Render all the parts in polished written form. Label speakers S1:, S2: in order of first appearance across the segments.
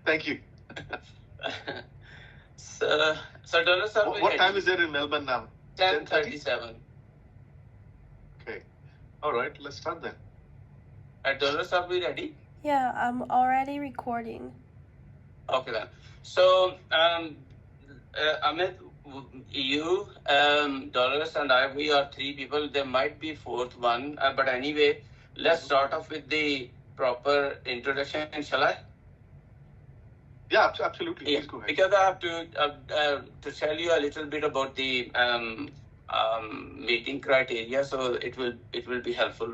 S1: Thank you.
S2: So Donald sir,
S1: What time is it in Melbourne now?
S2: 10:37.
S1: Okay. All right, let's start then.
S2: Donald sir, we ready?
S3: Yeah, I'm already recording.
S2: Okay then. So Amit, you, Dolores, and I, we are three people. There might be fourth one, but anyway, let's start off with the proper introduction. Shall I?
S1: Yeah, absolutely.
S2: Yeah,
S1: Please go ahead.
S2: because I have to tell you a little bit about the meeting criteria, so it will be helpful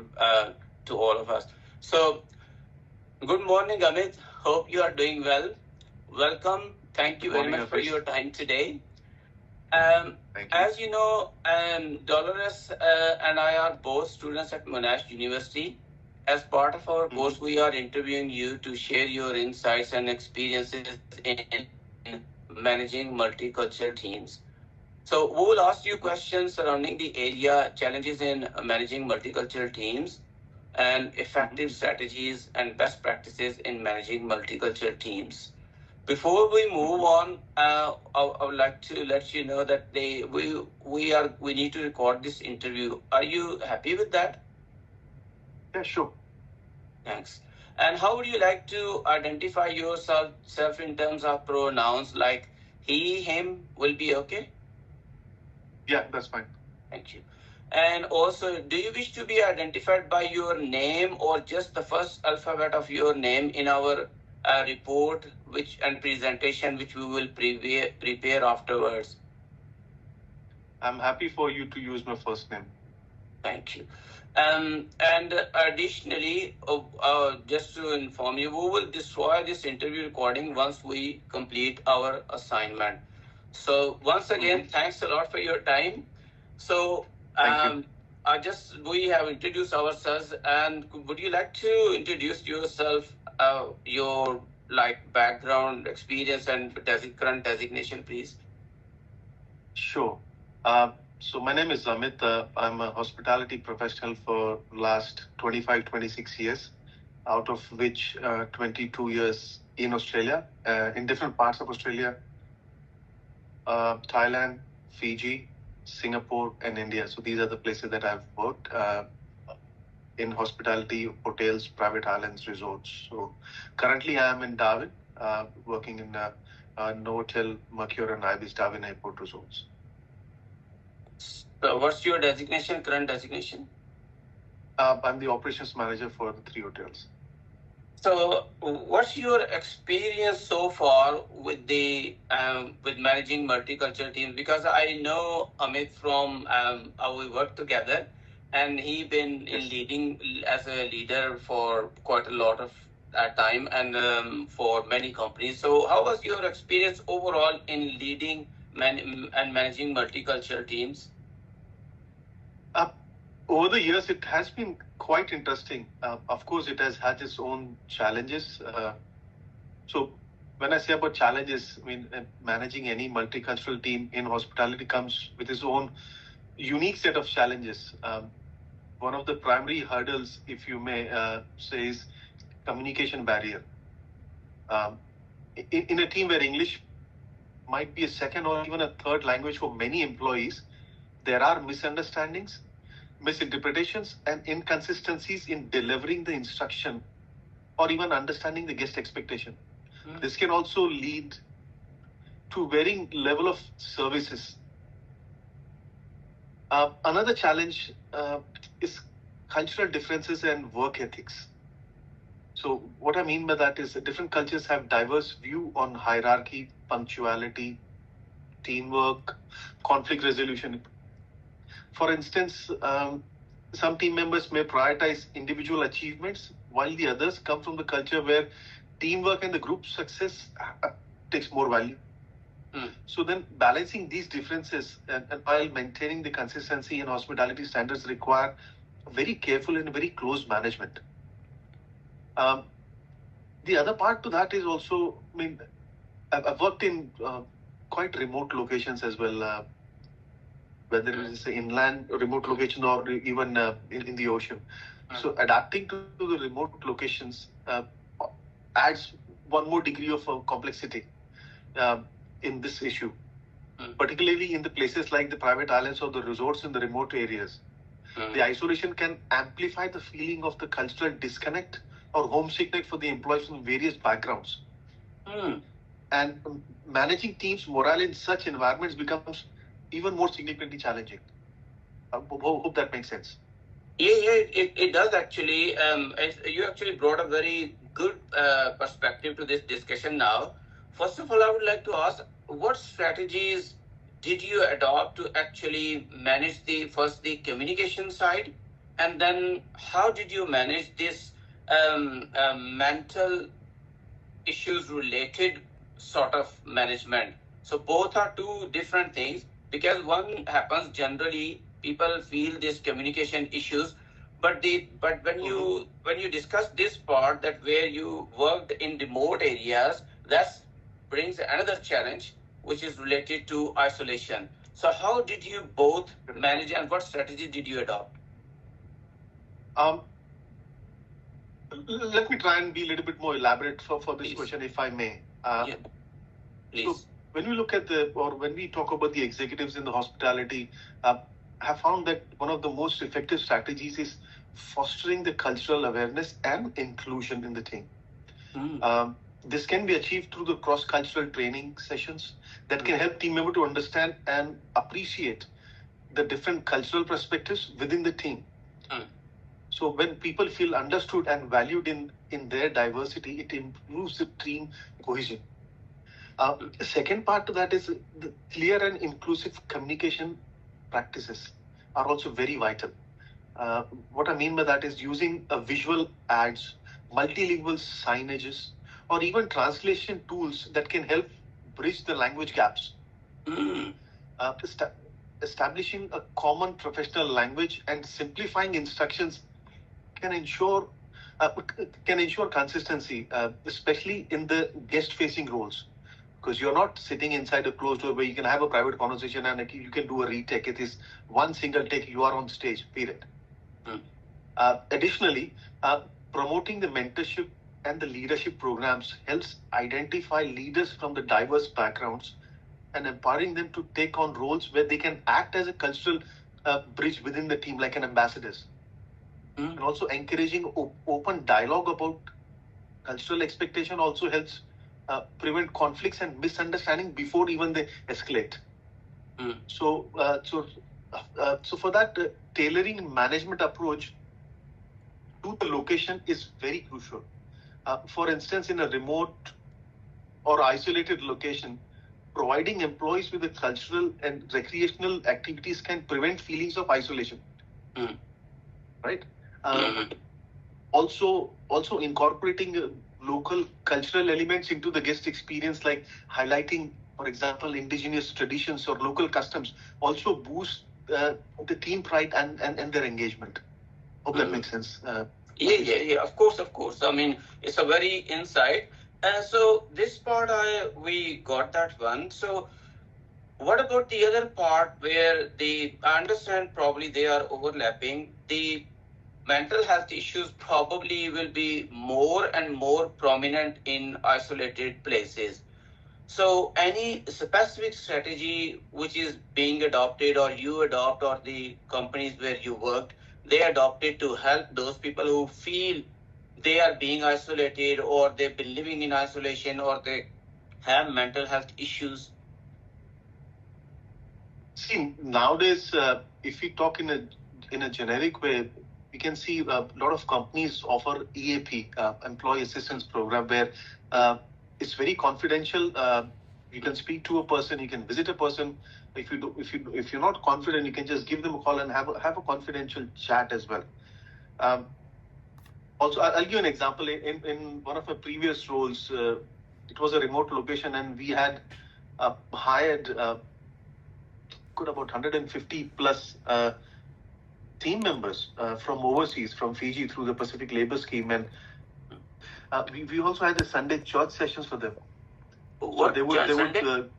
S2: to all of us. So, good morning, Amit. Hope you are doing well. Welcome. Thank you
S1: Good
S2: very
S1: morning,
S2: much for
S1: Alpesh.
S2: your time today.
S1: Thank you.
S2: As you know, Dolores and I are both students at Monash University. As part of our course, we are interviewing you to share your insights and experiences in managing multicultural teams. So, we will ask you questions surrounding the area, challenges in managing multicultural teams, and effective strategies and best practices in managing multicultural teams. Before we move on, I would like to let you know that we need to record this interview. Are you happy with that?
S1: Yeah, sure.
S2: Thanks. And how would you like to identify yourself in terms of pronouns like he, him? Will be okay?
S1: Yeah, that's fine.
S2: Thank you. And also, do you wish to be identified by your name or just the first alphabet of your name in our report and presentation which we will prepare afterwards?
S1: I'm happy for you to use my first name.
S2: Thank you. And additionally, just to inform you, we will destroy this interview recording once we complete our assignment. So once again, thanks a lot for your time. So
S1: Thank you.
S2: we have introduced ourselves, and would you like to introduce yourself, your background, experience, and current designation, please?
S1: Sure. So my name is Amit. I'm a hospitality professional for last 25, 26 years, out of which 22 years in Australia, in different parts of Australia, Thailand, Fiji, Singapore, and India. So these are the places that I've worked in hospitality, hotels, private islands, resorts. So currently I am in Darwin, working in Novotel, Mercure, and Ibis Darwin Airport Resorts.
S2: So what's your designation, current designation?
S1: I'm the operations manager for the 3 hotels.
S2: So, what's your experience so far with with managing multicultural teams? Because I know Amit from how we work together, and he been in leading as a leader for quite a lot of time and for many companies. So, how was your experience overall in leading and managing multicultural teams?
S1: Over the years, it has been quite interesting. Of course, it has had its own challenges. So when I say about challenges, I mean, managing any multicultural team in hospitality comes with its own unique set of challenges. One of the primary hurdles, if you may say, is communication barrier. In a team where English might be a second or even a third language for many employees, there are misunderstandings, misinterpretations, and inconsistencies in delivering the instruction or even understanding the guest expectation. This can also lead to varying level of services. Another challenge is cultural differences and work ethics. So what I mean by that is that different cultures have diverse view on hierarchy, punctuality, teamwork, conflict resolution. For instance, some team members may prioritize individual achievements, while the others come from the culture where teamwork and the group success takes more value. So then balancing these differences and while maintaining the consistency in hospitality standards require very careful and very close management. The other part to that is also, I mean, I've worked in quite remote locations as well, whether it is an inland remote location or even in the ocean. So adapting to the remote locations adds one more degree of complexity in this issue,
S2: Mm.
S1: particularly in the places like the private islands or the resorts in the remote areas. The isolation can amplify the feeling of the cultural disconnect or homesickness for the employees from various backgrounds.
S2: Mm.
S1: And managing teams' morale in such environments becomes even more significantly challenging. Hope that makes sense.
S2: Yeah, it does actually. You actually brought a very good perspective to this discussion now. First of all, I would like to ask, what strategies did you adopt to actually manage the communication side, and then how did you manage this mental issues related sort of management? So both are two different things, because one happens generally, people feel these communication issues, but when you discuss this part, that where you worked in remote areas, that brings another challenge which is related to isolation. So how did you both manage, and what strategy did you adopt?
S1: Let me try and be a little bit more elaborate for this
S2: Please.
S1: question, if I may.
S2: Yeah. Please.
S1: So when we look at when we talk about the executives in the hospitality, have found that one of the most effective strategies is fostering the cultural awareness and inclusion in the team. This can be achieved through the cross-cultural training sessions that can help team members to understand and appreciate the different cultural perspectives within the team. So when people feel understood and valued in their diversity, it improves the team cohesion. The second part to that is the clear and inclusive communication practices are also very vital. What I mean by that is using visual ads, multilingual signages, or even translation tools that can help bridge the language gaps. Establishing a common professional language and simplifying instructions can ensure consistency, especially in the guest-facing roles. Because you're not sitting inside a closed door where you can have a private conversation and you can do a retake. It is one single take, you are on stage, period. Additionally, promoting the mentorship and the leadership programs helps identify leaders from the diverse backgrounds and empowering them to take on roles where they can act as a cultural bridge within the team, like an ambassadors. And also encouraging open dialogue about cultural expectation also helps prevent conflicts and misunderstanding before even they escalate. So for that, tailoring management approach to the location is very crucial. For instance, in a remote or isolated location, providing employees with the cultural and recreational activities can prevent feelings of isolation. Right? Also incorporating local cultural elements into the guest experience, like highlighting, for example, indigenous traditions or local customs, also boost the team pride and their engagement. Hope that makes sense.
S2: Yeah. Of course. I mean, it's a very insight. So this part, we got that one. So what about the other part where I understand probably they are overlapping. The mental health issues probably will be more and more prominent in isolated places. So any specific strategy which is being adopted, or you adopt, or the companies where you worked, they adopted to help those people who feel they are being isolated, or they've been living in isolation, or they have mental health issues?
S1: See, nowadays, if we talk in a generic way, we can see a lot of companies offer EAP, Employee Assistance Program, where it's very confidential. You can speak to a person, you can visit a person. If you're not confident, you can just give them a call and have a confidential chat as well. Also, I'll give you an example. In one of my previous roles, it was a remote location, and we had hired about 150 plus team members from overseas, from Fiji, through the Pacific Labor Scheme, and we also had the Sunday church sessions for them.
S2: What?
S1: So they would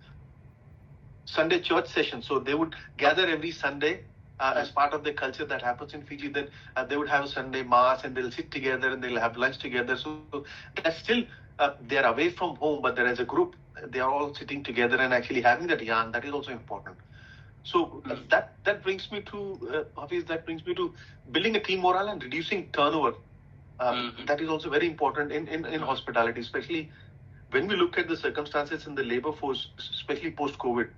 S1: Sunday church sessions. So they would gather every Sunday as part of the culture that happens in Fiji. Then they would have a Sunday mass, and they'll sit together and they'll have lunch together. So that's still they are away from home, but there is a group, they are all sitting together and actually having that yarn. That is also important. So that brings me to Hafiz, that brings me to building a team morale and reducing turnover. That is also very important in hospitality, especially when we look at the circumstances in the labor force, especially post-COVID.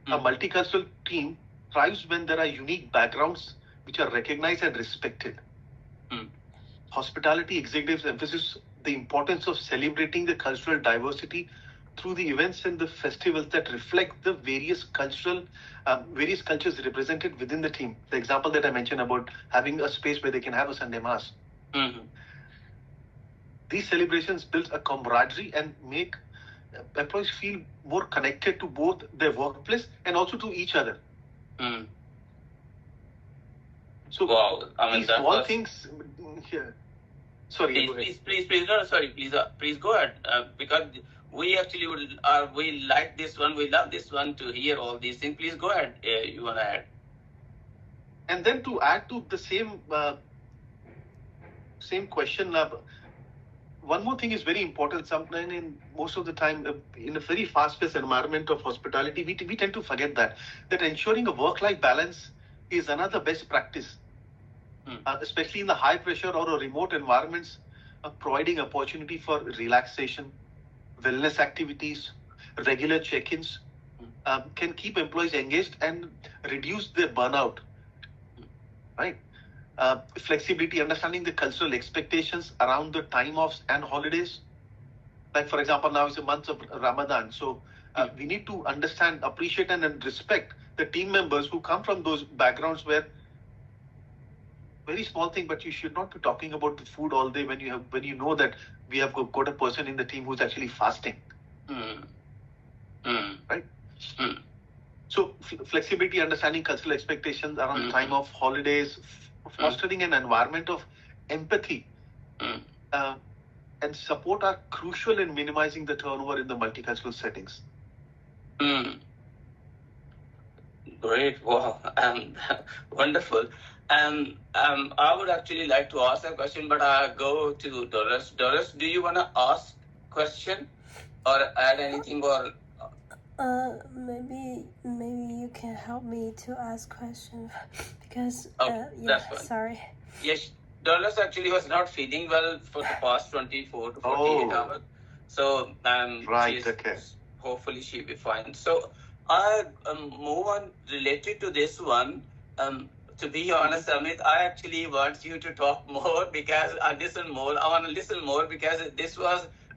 S1: A multicultural team thrives when there are unique backgrounds which are recognized and respected. Hospitality executives emphasize the importance of celebrating the cultural diversity through the events and the festivals that reflect the various cultures represented within the team. The example that I mentioned about having a space where they can have a Sunday mass. These celebrations build a camaraderie and make employees feel more connected to both their workplace and also to each other. So
S2: wow,
S1: these small things here. Sorry,
S2: please, no, sorry, please go ahead, because we actually we like this one, we love this one to hear all these things. Please go ahead, you want to add.
S1: And then to add to the same question, one more thing is very important. Sometimes, in most of the time, in a very fast-paced environment of hospitality, we tend to forget that ensuring a work-life balance is another best practice, especially in the high-pressure or remote environments, providing opportunity for relaxation, wellness activities, regular check-ins can keep employees engaged and reduce their burnout. Right? Flexibility, understanding the cultural expectations around the time offs and holidays. Like, for example, now is a month of Ramadan. So we need to understand, appreciate, and respect the team members who come from those backgrounds where very small thing, but you should not be talking about the food all day when you know that we have got a person in the team who's actually fasting. Right? So flexibility, understanding cultural expectations around the time of holidays, fostering an environment of empathy and support are crucial in minimizing the turnover in the multicultural settings.
S2: Great, wow, wonderful. I would actually like to ask a question, but I go to Doris. Doris, do you want to ask question or add anything, or?
S3: Maybe you can help me to ask question because
S2: that's fine.
S3: Sorry.
S2: Yes, Doris actually was not feeling well for the past 24 to 48 hours. So
S1: right, okay.
S2: Hopefully she'll be fine. So I move on related to this one. To be honest, Amit, I actually want you to talk more because I want to listen more because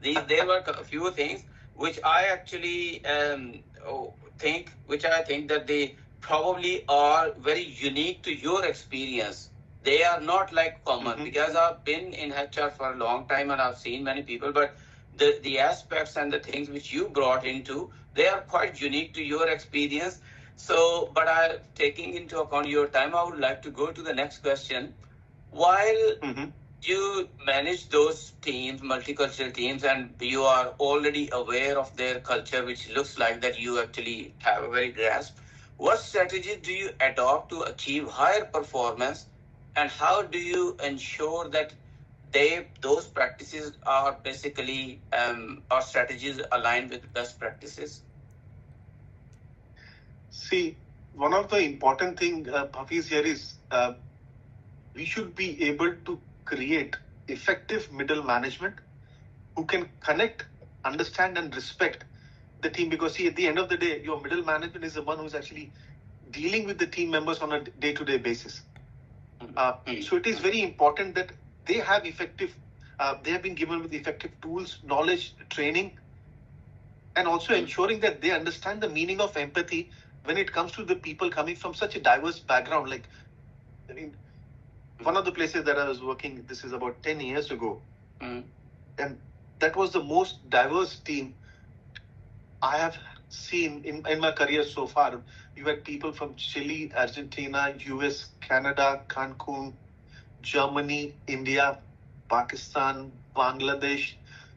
S2: there were a few things which I actually think that they probably are very unique to your experience. They are not like common because I've been in HR for a long time and I've seen many people, but the aspects and the things which you brought into, they are quite unique to your experience. So, but taking into account your time, I would like to go to the next question. While you manage those teams, multicultural teams, and you are already aware of their culture, which looks like that you actually have a very grasp, what strategies do you adopt to achieve higher performance, and how do you ensure that those practices are basically our strategies aligned with best practices?
S1: See, one of the important thing, Hafiz, here is we should be able to create effective middle management who can connect, understand, and respect the team. Because see, at the end of the day, your middle management is the one who's actually dealing with the team members on a day-to-day basis. So it is very important that they have they have been given with effective tools, knowledge, training, and also ensuring that they understand the meaning of empathy when it comes to the people coming from such a diverse background. Like, I mean, one of the places that I was working, this is about 10 years ago, and that was the most diverse team I have seen in my career so far. You had people from Chile, Argentina, US, Canada, Cancun, Germany, India, Pakistan, Bangladesh,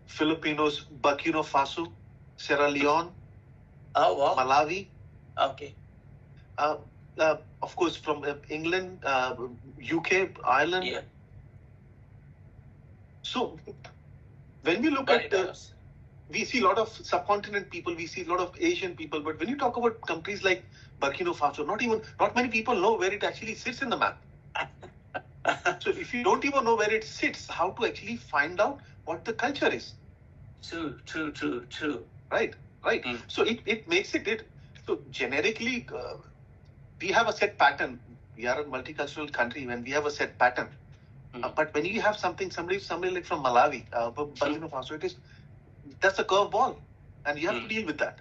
S1: Filipinos, Burkina Faso, Sierra Leone, Malawi.
S2: Okay.
S1: Of course, from England, UK, Ireland.
S2: Yeah.
S1: So when we look
S2: Very
S1: at,
S2: diverse.
S1: we see a lot of subcontinent people, we see a lot of Asian people, but when you talk about countries like Burkina Faso, not many people know where it actually sits in the map. So if you don't even know where it sits, how to actually find out what the culture is?
S2: True.
S1: Right.
S2: Mm.
S1: So it makes it. So generically, we have a set pattern. We are a multicultural country when we have a set pattern. But when you have somebody like from Malawi, Burkina Faso, that's a curveball, and you have to deal with that.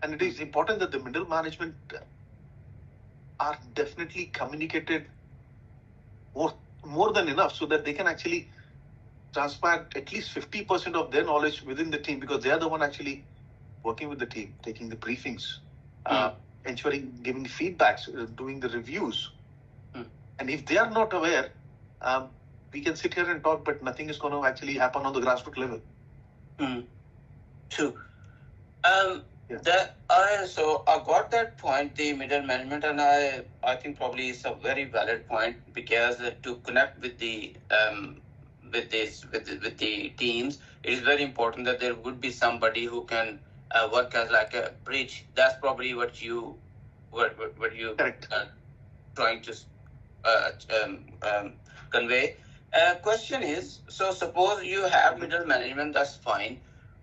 S1: And it is important that the middle management are definitely communicated more than enough, so that they can actually transpire at least 50% of their knowledge within the team, because they are the one actually working with the team, taking the briefings, ensuring, giving feedbacks, doing the reviews. And if they are not aware, we can sit here and talk, but nothing is going to actually happen on the grassroots level.
S2: True.
S1: Yeah.
S2: So I got that point, the middle management, and I think probably it's a very valid point, because to connect with the with the teams, it is very important that there would be somebody who can work as like a bridge. That's probably what you
S1: Correct.
S2: Trying to convey. Question is, so suppose you have middle management, that's fine,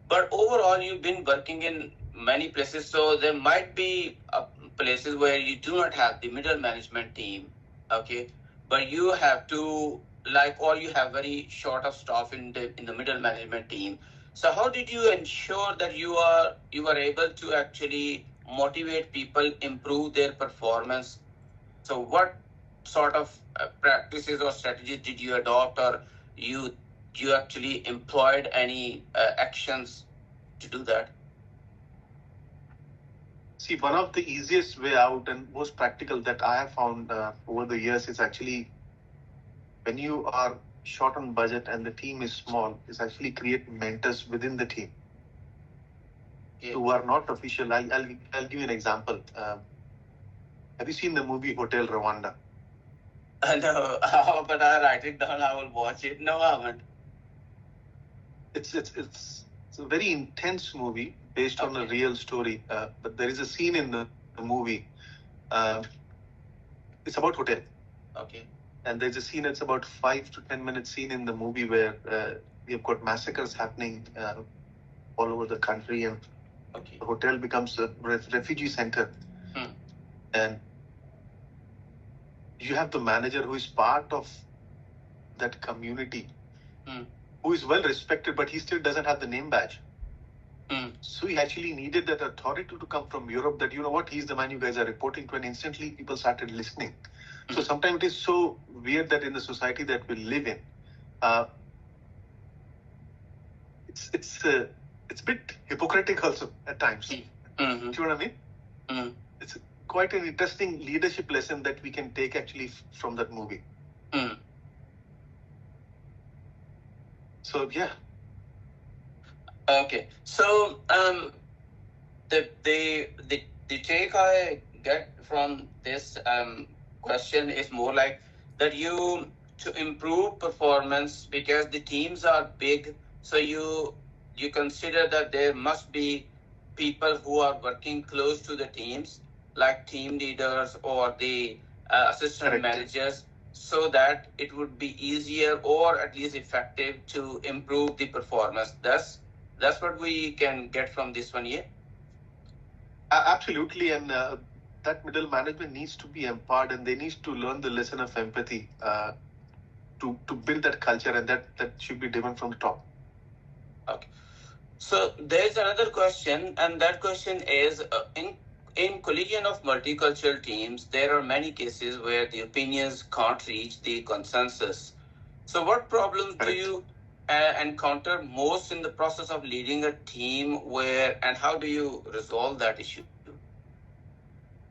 S2: but overall you've been working in many places, so there might be places where you do not have the middle management team, okay, but you have to, or you have very short of staff in the middle management team. So how did you ensure that you are able to actually motivate people, improve their performance? So what sort of practices or strategies did you adopt, or you actually employed any actions to do that?
S1: See, one of the easiest way out and most practical that I have found over the years is actually, when you are short on budget and the team is small, is actually create mentors within the team.
S2: Okay.
S1: Who are not official. I'll give you an example. Have you seen the movie Hotel Rwanda?
S2: No, but I write it down. I will watch it. No, I haven't.
S1: It's a very intense movie based on a real story. But there is a scene in the movie. It's about hotel.
S2: Okay.
S1: And there's a scene. It's about 5 to 10 minute scene in the movie where you've got massacres happening all over the country, and the hotel becomes a refugee center. And you have the manager who is part of that community, who is well respected, but he still doesn't have the name badge. So he actually needed that authority to come from Europe, that, you know what, he's the man you guys are reporting to, and instantly people started listening. So sometimes it is so weird that in the society that we live in, it's a bit hypocritical also at times. Do you know what I mean? It's quite an interesting leadership lesson that we can take actually from that movie. So yeah.
S2: Okay. So the take I get from this question is more like that to improve performance, because the teams are big, so you consider that there must be people who are working close to the teams, like team leaders or the assistant managers, so that it would be easier or at least effective to improve the performance. That's what we can get from this one here.
S1: Absolutely, and that middle management needs to be empowered, and they need to learn the lesson of empathy to build that culture, and that should be driven from the top.
S2: Okay. So there's another question, and that question is, in collision of multicultural teams, there are many cases where the opinions can't reach the consensus. So what problems do you encounter most in the process of leading a team, and how do you resolve that issue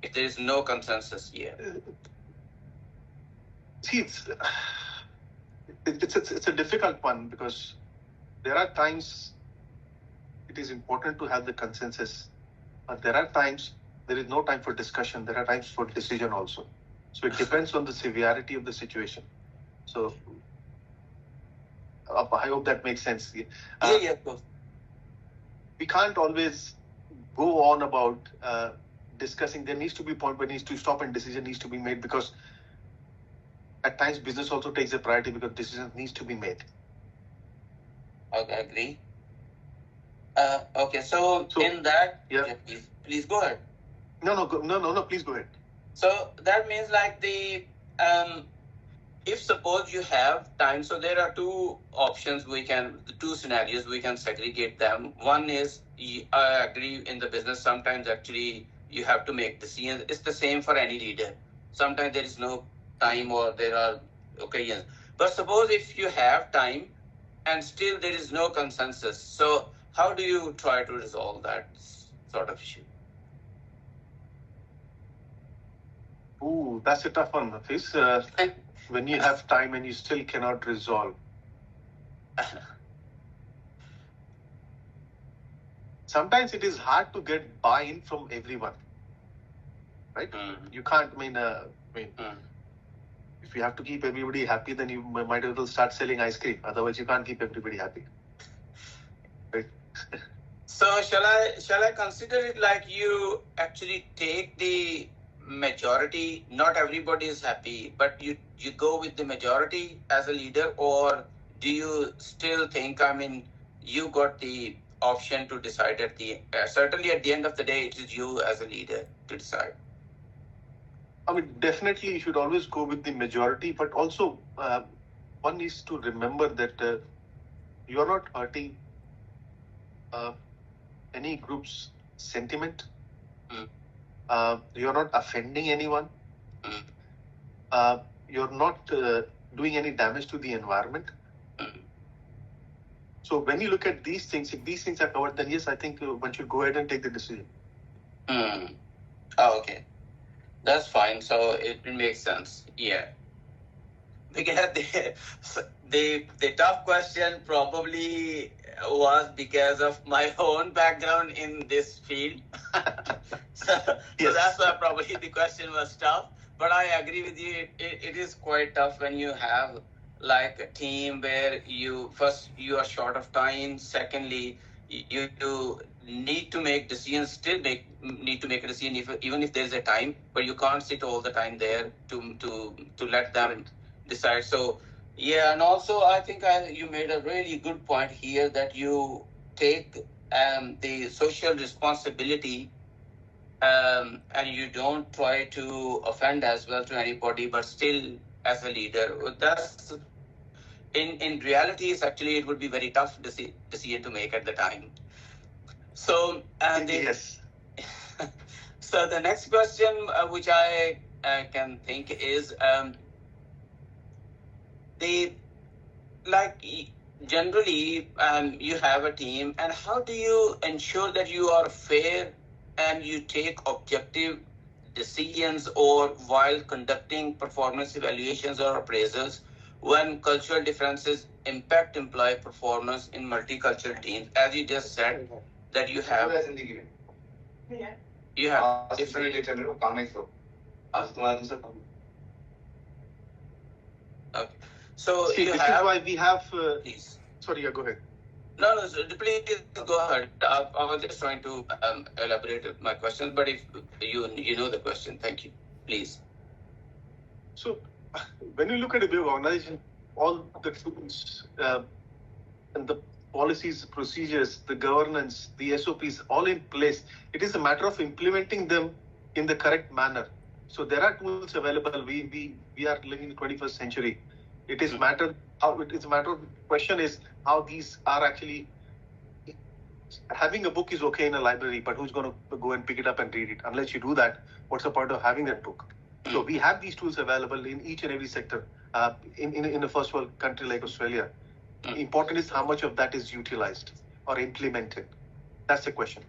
S2: if there is no consensus here?
S1: See, it's a difficult one, because there are times it is important to have the consensus, but there are times there is no time for discussion. There are times for decision also. So it depends on the severity of the situation. So I hope that makes sense.
S2: Yeah, of course.
S1: We can't always go on about discussing. There needs to be a point where needs to stop and decision needs to be made, because at times business also takes a priority because decision needs to be made.
S2: Okay, I agree. Okay, so in that,
S1: yeah,
S2: please go ahead.
S1: No, please go ahead.
S2: So that means like if suppose you have time, so there are two options two scenarios we can segregate them. One is, I agree, in the business sometimes actually you have to make decisions. It's the same for any leader. Sometimes there is no time or there are occasions. But suppose if you have time and still there is no consensus, so how do you try to resolve that sort of issue?
S1: Ooh, that's a tough one, Hafiz. When you have time and you still cannot resolve. Sometimes it is hard to get buy-in from everyone, right? You can't, if you have to keep everybody happy, then you might as well start selling ice cream. Otherwise, you can't keep everybody happy. Right?
S2: So shall I consider it like you actually take the majority? Not everybody is happy, but you go with the majority as a leader, or do you still think, you got the option to decide at the certainly at the end of the day, it is you as a leader to decide?
S1: Definitely you should always go with the majority, but also one needs to remember that you are not hurting any group's sentiment. You're not offending anyone. You're not doing any damage to the environment. So when you look at these things, if these things are covered, then yes, I think one should go ahead and take the decision.
S2: Oh, okay. That's fine. So it makes sense. Yeah. Because the tough question probably was because of my own background in this field. so that's why probably the question was tough. But I agree with you. It is quite tough when you have like a team where you are short of time. Secondly, you need to make decisions. Need to make a decision even if there is a time, but you can't sit all the time there to let them decide. So yeah, and also I think you made a really good point here that you take the social responsibility, and you don't try to offend as well to anybody, but still as a leader, that's in reality, it would be very tough decision to make at the time. So
S1: yes.
S2: So the next question, which I can think is generally you have a team, and how do you ensure that you are fair and you take objective decisions, or while conducting performance evaluations or appraisals, when cultural differences impact employee performance in multicultural teams? As you just said, that you have different. Okay. So
S1: this is why we have.
S2: Please.
S1: Sorry, go ahead.
S2: No, please go ahead. I was just trying to elaborate my questions, but if you know the question, thank you. Please.
S1: So, when you look at a big organization, all the tools and the policies, procedures, the governance, the SOPs, all in place. It is a matter of implementing them in the correct manner. So there are tools available. We are living in the 21st century. It is matter how it is a matter of question is how these are actually. Having a book is okay in a library, but who's going to go and pick it up and read it? Unless you do that, what's the point of having that book? So we have these tools available in each and every sector. In a first world country like Australia, important is how much of that is utilized or implemented. That's the question.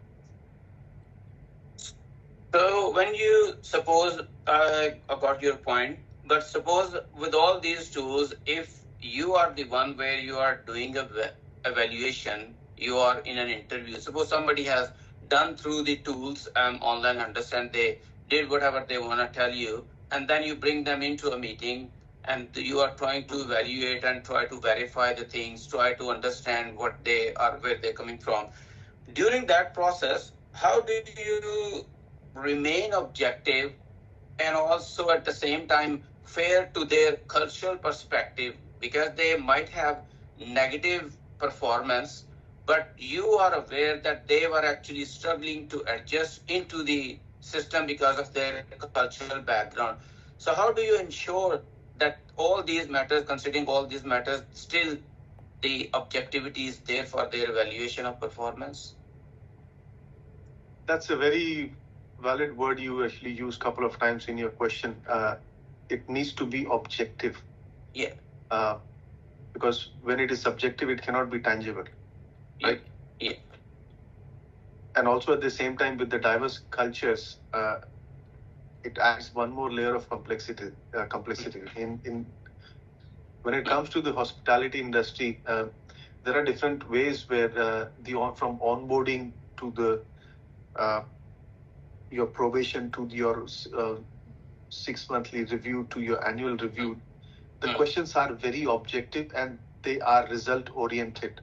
S2: So when you suppose, I got your point, but suppose with all these tools, if you are the one where you are doing a evaluation, you are in an interview, suppose somebody has done through the tools online, understand they did whatever they want to tell you, and then you bring them into a meeting and you are trying to evaluate and try to verify the things, try to understand what they are, where they're coming from. During that process, how do you remain objective and also at the same time fair to their cultural perspective, because they might have negative performance, but you are aware that they were actually struggling to adjust into the system because of their cultural background. So how do you ensure that all these matters, considering all these matters, still the objectivity is there for their evaluation of performance?
S1: That's a very valid word you actually used a couple of times in your question. It needs to be objective.
S2: Yeah.
S1: Because when it is subjective, it cannot be tangible, right?
S2: Yeah.
S1: And also at the same time, with the diverse cultures, it adds one more layer of complexity. In when it comes to the hospitality industry, there are different ways where from onboarding to the your probation to your 6-monthly review to your annual review, the questions are very objective and they are result oriented.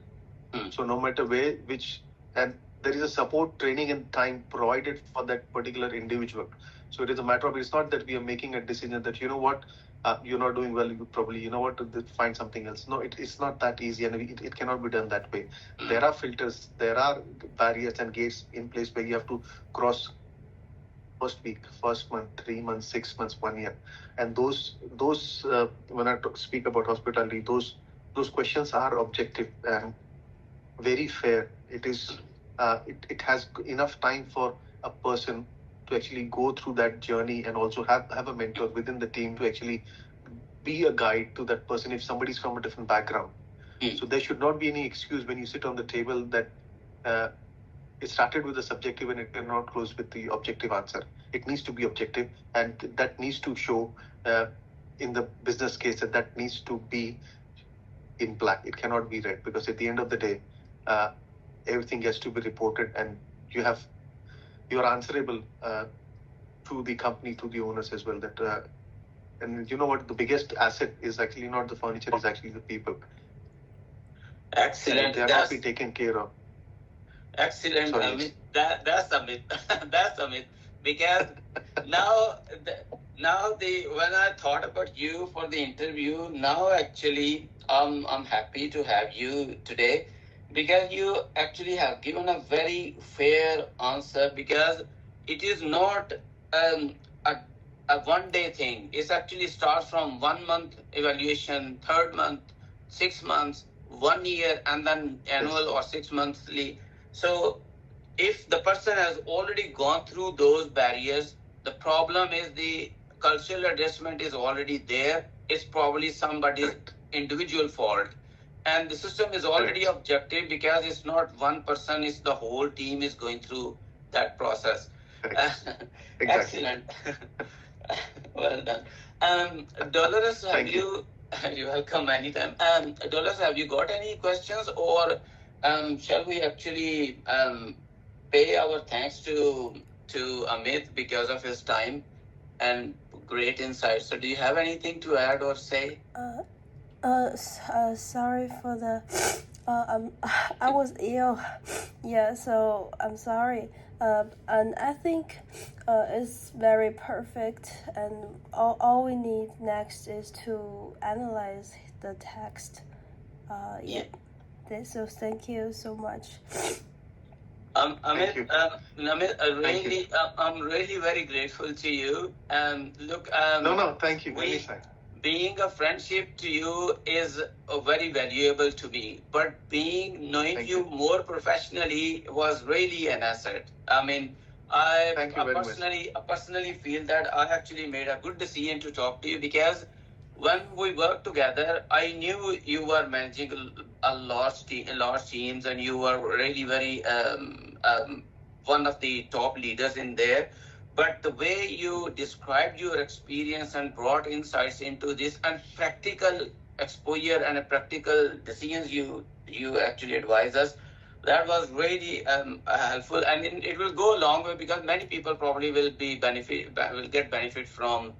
S1: So no matter and there is a support, training and time provided for that particular individual. So it is a matter of, it's not that we are making a decision that, you know what, you're not doing well, you probably, you know what, find something else. No, it's not that easy, and it cannot be done that way. There are filters, there are barriers and gates in place where you have to cross first week, first month, 3 months, 6 months, 1 year. And those when I speak about hospitality, those questions are objective and very fair. It is it has enough time for a person to actually go through that journey, and also have a mentor within the team to actually be a guide to that person if somebody's from a different background. So there should not be any excuse when you sit on the table that it started with the subjective and it cannot close with the objective answer. It needs to be objective, and that needs to show in the business case that needs to be in black. It cannot be red, because at the end of the day, everything has to be reported, and you are answerable to the company, to the owners as well. That and you know what, the biggest asset is actually not the furniture, is actually the people.
S2: Excellent.
S1: They are not be taken care of.
S2: Excellent. Amit. That's a myth. That's a myth. Because now when I thought about you for the interview, now actually I'm happy to have you today, because you actually have given a very fair answer, because it is not a one-day thing. It actually starts from 1 month evaluation, 3rd month, 6 months, 1 year, and then annual or 6 monthly. So if the person has already gone through those barriers, the problem is the cultural adjustment is already there. It's probably somebody's individual fault. And the system is already objective, because it's not one person, it's the whole team is going through that process.
S1: Exactly.
S2: Excellent. Well done. Dolores, you're welcome anytime. Dolores, have you got any questions, or shall we actually pay our thanks to Amit because of his time and great insights? So do you have anything to add or say?
S3: Sorry for the, I was ill, yeah, so I'm sorry. And I think it's very perfect, and all we need next is to analyze the text. Yeah. So thank you so much.
S2: Amit, I'm really very grateful to you. Look,
S1: no, thank you.
S2: Being a friendship to you is very valuable to me, but knowing you more professionally was really an asset. I mean, I personally feel that I actually made a good decision to talk to you, because when we worked together, I knew you were managing a large teams, and you were really very one of the top leaders in there. But the way you described your experience and brought insights into this, and practical exposure and practical decisions you actually advise us, that was really helpful, and it will go a long way, because many people probably will get benefit from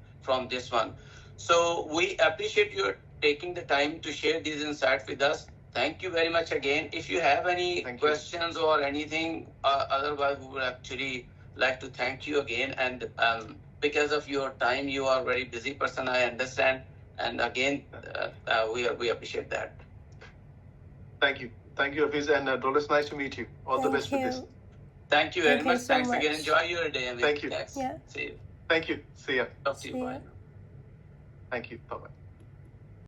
S2: this one. So we appreciate your taking the time to share these insights with us. Thank you very much again. If you have any questions or anything, otherwise we would actually like to thank you again. And because of your time, you are a very busy person, I understand. And again, we appreciate that.
S1: Thank you, Hafiz, and Dolores, nice to meet you. All the best with this.
S2: Thank you very much.
S3: So
S2: Thanks
S3: much.
S2: again. Enjoy your day.
S1: Thank you.
S3: Yeah.
S2: See you.
S1: Thank you. See ya.
S2: Talk to you.
S3: See ya.
S2: Bye.
S1: Thank you. Bye bye.